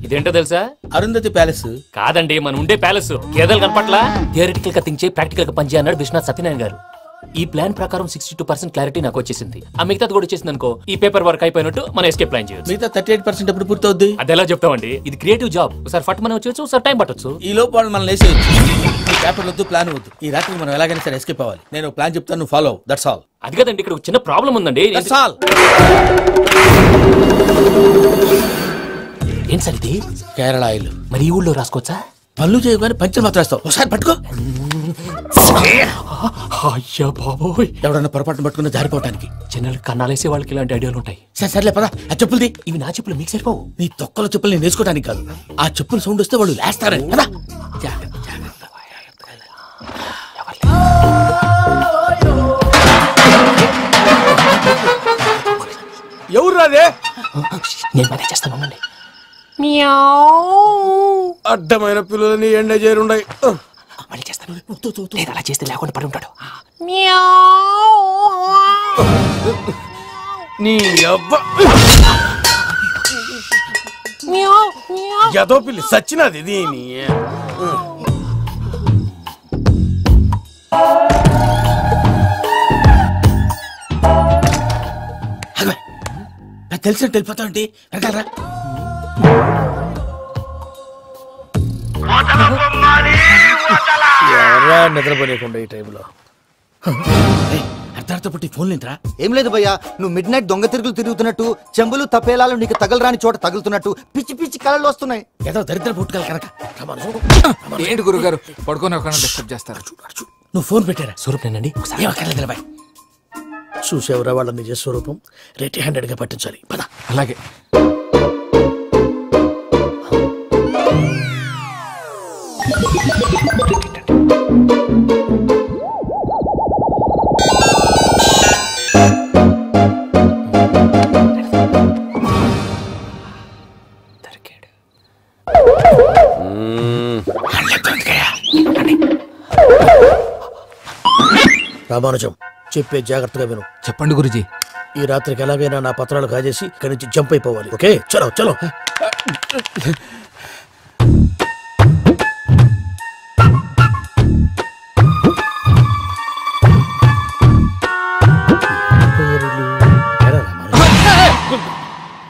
ఇదేంటో తెలుసా? అరుంధతి ప్యాలెస్ కాదండి, మన ఉండే ప్యాలెస్. గేదెలు కనపట్లా? థియరిటికల్ గా థింక్ చేయి, ప్రాక్టికల్ గా పనిచేయ అన్నాడు విశ్వనాథ్ సత్యనారాయణ గారు. ఈ ప్లాన్ ప్రకారం 62% క్లారిటీ నాకు వచ్చేసింది. ఆ మిగతాది కూడా వచ్చేసింది అనుకో, ఈ పేపర్ వర్క్ అయిపోయినట్టు మనం ఎస్కేప్ ప్లాన్ చేయొచ్చు. మిగతా 38% ఎప్పుడు పూర్తవుద్ది? అది ఎలా చెప్తామండి? ఇది క్రియేటివ్ జాబ్. ఒకసారి ఫట్ మనం వచ్చేయచ్చు, ఒకసారి టైం పట్టొచ్చు. ఈ లోపు వాళ్ళు మనం లేసేయచ్చు. ఈ పేపర్ వద్దు, ప్లాన్ వద్దు. ఈ రాత్రి మనం ఎలాగైనా సరే ఎస్కేప్ అవ్వాలి. నేను ప్లాన్ చెప్తాను, నువ్వు ఫాలో. That's all. అది కదండి, ఇక్కడ ఒక చిన్న ప్రాబ్లం ఉందండి. That's all. ఏం సార్ ఇది? కేరళ ఆయిల్. మరి ఈ ఊళ్ళో రాసుకోవచ్చా? పళ్ళు చేయగానే పంచర్ మాత్రం వేస్తావు. ఒకసారి పట్టుకో. అయ్యా బాబోయ్, ఎవడన్నా పొరపాటున పట్టుకున్న జారిపోవటానికి. జనరల్ కన్నాలేసే వాళ్ళకి ఇలాంటి ఐడియాలు ఉంటాయి. సర్లే పదా, ఆ చెప్పులది. ఇవి నా చెప్పులు, మీకు సరిపోవు. నీ తొక్కల చెప్పులు నేను వేసుకోవడానికి కాదు, ఆ చెప్పులు సౌండ్ వస్తే వాళ్ళు లేస్తారని. పదా. ఎవరు రాదే? నేను మనే చేస్తాను, ఉండండి. అడ్డమైన పిల్లలని ఎండ చేరుండయి. మళ్ళీ చేస్తాను. లేదు, అలా చేస్తే లేకుండా పడి ఉంటాడు. నీ అబ్బా ఎదో పిల్లి సచ్చినది దీని. నాకు తెలిసినట్టు వెళ్ళిపోతావు ఏంటి? వెనకాలరా. ఎవరా నిద్రపోలేకుండా ఈ టైంలో? అర్ధార్థ పుట్టి ఫోన్ లేంట్రా? ఏం లేదు భయ్యా, నువ్వు మిడ్ నైట్ దొంగ తిరుగులు తిరుగుతున్నట్టు, చెంబులు తపేలాలు నీకు తగలరాని చోట తగులుతున్నట్టు పిచ్చి పిచ్చి కళలు వస్తున్నాయి. ఏదో దరిద్ర పుట్టుకల కనుక. ఏంటి గురుగారు పడుకొని ఒక డిస్టర్బ్ చేస్తారు? నువ్వు ఫోన్ పెట్టారా? స్వరూప్ నేనండి. ఒకసారి చూసేవరా వాళ్ళ నిజ స్వరూపం. రెట్టి హ్యాండెడ్ గా పట్టించాలి. పద. అలాగే. రామానుజం, చెప్పే జాగ్రత్తగా విను. చెప్పండి గురుజీ. ఈ రాత్రికి ఎలాగైనా నా పత్రాలు కాజేసి ఇక్కడి నుంచి జంప్ అయిపోవాలి. ఓకే, చలో చలో.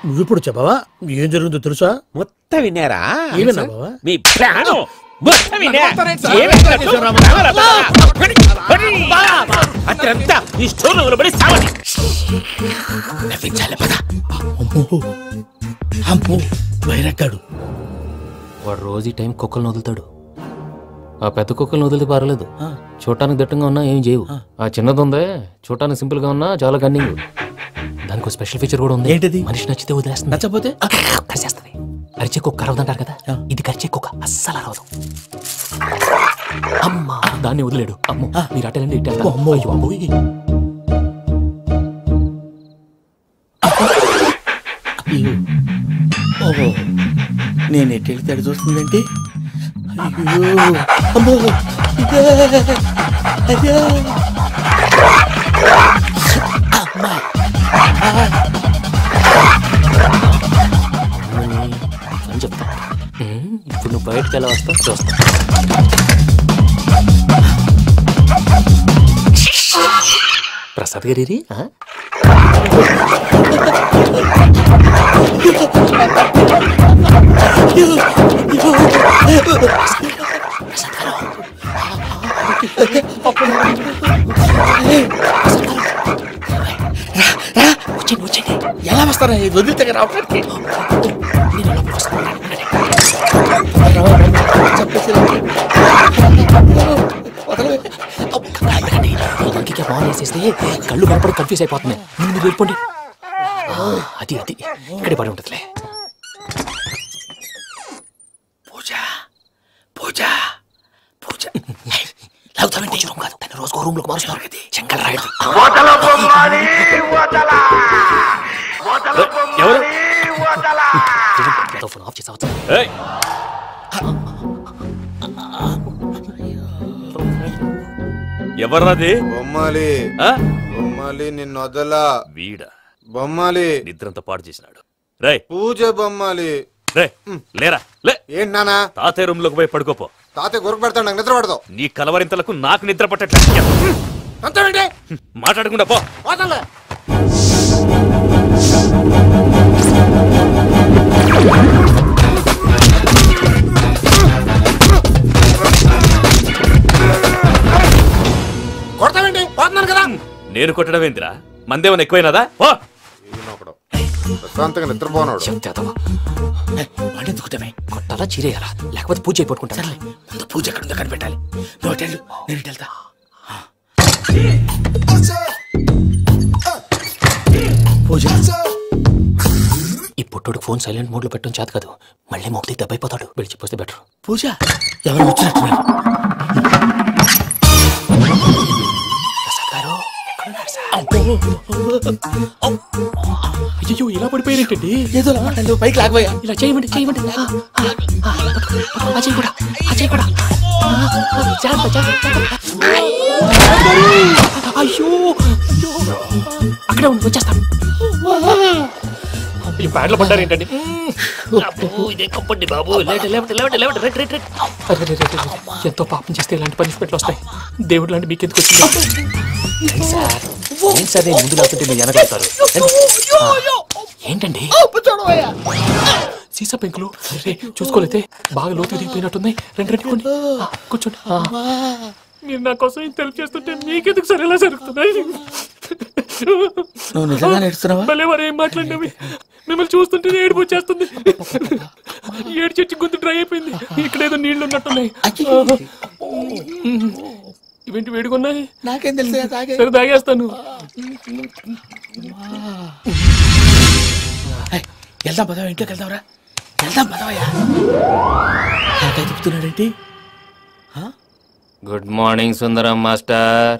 నువ్విప్పుడు చెప్పవా ఏం జరుగుతుందో తెలుసా? మొత్తం విన్నారా? ఏమన్నా బావా? మీ ప్రాణం అత్రంతా ఈ స్టోర్లో పడి సావని. అమ్మో, వైరక్కాడు. వాడు రోజు ఈ టైం కుక్కలను వదులుతాడు. ఆ పెద్ద కుక్కలను వదిలితే పర్లేదు, చూడటానికి దట్టంగా ఉన్నా ఏం చేయవు. ఆ చిన్నది ఉందే, చూడటానికి సింపుల్ గా ఉన్నా చాలా కన్నింగ్. దానికి స్పెషల్ ఫీచర్ కూడా ఉంది. ఏంటిది? మనిషి నచ్చితే వదిలేస్తుంది, నచ్చపోతే కరిచేస్తుంది. అరిచే కుక్క అరవదంటారు కదా, ఇది కరిచే కుక్క అస్సలు అరవదు. అమ్మా, దాన్ని వదిలేడు. అమ్మో, మీరు అటెండి ఇట్టే. అమ్మో, ఓహో, నేను ఎటు వెళ్తాడు చూస్తుందంటే. అయ్యో, అమ్మో, అయ్యో, అమ్మా. అని చెప్తా. ఇప్పుడు నువ్వు బయటకు ఎలా వస్తావు చూస్తా. ప్రసాద్ గారి వచ్చేయండి. ఎలా వస్తారా? వదిలితే రావడానికి. ఇంకే బాగా వేసేస్తే కళ్ళు కనపడి కన్ఫ్యూజ్ అయిపోతున్నాయి. మీరు వెళ్ళిపోండి. అది అది ఇక్కడే పడి ఉంటుందిలే. పూజ పూజ పూజ లాగుతామంటే రూమ్ కాదు, తన రోజుకో రూమ్ లోకి మారుస్తారు. చెంగల్ రాయడు. ఫోన్ ఆఫ్ చేసావచ్చు. ఎవర్రాది? బొమ్మాలి. బొమ్మాలి నిన్ను వదలా. వీడా బొమ్మాలి నిద్రంతా పాడు చేసినాడు. రై పూజ బొమ్మాలి. లేరా లే. ఏంటి నానా తాతయ్య రూమ్ లోకి పోయి పడుకోపో. తాతయ్య గురకు పెడతాడు నాకు నిద్ర పడతావు నీ కలవరింతలకు నాకు నిద్ర పట్టట్లేదు. అంతేంటి మాట్లాడకుండా పో. పోతాలే కొడతావేంటి పోతున్నాను కదా. నేను కొట్టడం ఏంటిరా? మందేమన్నా ఎక్కువైనదా? పో. ప్రశాంతంగా నిద్రపోనాడు. వాడెందుకుంటామే కొట్టాలా చీరేయాలా లేకపోతే పూజ అయిపోట్టుకుంటా. సర్లే ముందు పూజ ఎక్కడ ఉందో కనిపెట్టాలి. నువ్వు వెళ్ళు, నేను ఇటు వెళ్తా. పూజ ఈ పుట్టోడికి ఫోన్ సైలెంట్ మోడ్ లో పెట్టడం చేత కాదు. మళ్ళీ మొక్కి దెబ్బైపోతాడు. విడిచిపోతే బెటర్. పూజ ఎవరు వచ్చినట్టున్నారు? అయ్యో ఇలా పడిపోయినట్టండి. ఏదో మాట్లాడు, పైకి లాగబోయా. ఇలా చేయమండి చేయమండి. అజయ్ కూడా అజయ్ కూడా. అయ్యో అక్కడే ఉండి వచ్చేస్తాను. ఈ బ్యాడ్లో పడ్డారు ఏంటండి? ఇదే కప్పండి బాబు. ఎంతో పాపం చేస్తే ఇలాంటి పనిష్మెంట్లు వస్తాయి. దేవుడు లాంటి మీకెందుకు వచ్చింది? సార్ నేను ముందు లేకుంటే మీరు వెనకాడతారు. ఏంటండి సీసా పెంకులు చూసుకోలేతే బాగా లోతు దిగిపోయినట్టున్నాయి. రెండు కూర్చోండి. మీరు నా కోసం ఇంత హెల్ప్ చేస్తుంటే మీకెందుకు సరే ఎలా జరుగుతున్నాయి? నువ్వు నిజంగా నేర్చుతున్నావా? భలే వారు ఏం మాట్లాడినవి. మిమ్మల్ని చూస్తుంటే ఏడుపు వచ్చేస్తుంది. ఏడు చెట్టు గొంతు డ్రై అయిపోయింది. ఇక్కడ ఏదో నీళ్లు ఉన్నట్టున్నాయి. ఇవేంటి వేడుకున్నాయి? నాకేం తెలుసు. సరే తాగేస్తాను. వెళ్దాం పదవా, ఇంట్లోకి వెళ్దాంరా. వెళ్దాం పదవయ్యా. నాకై చెప్తున్నాడేంటి? గుడ్ మార్నింగ్ సుందరం మాస్టర్.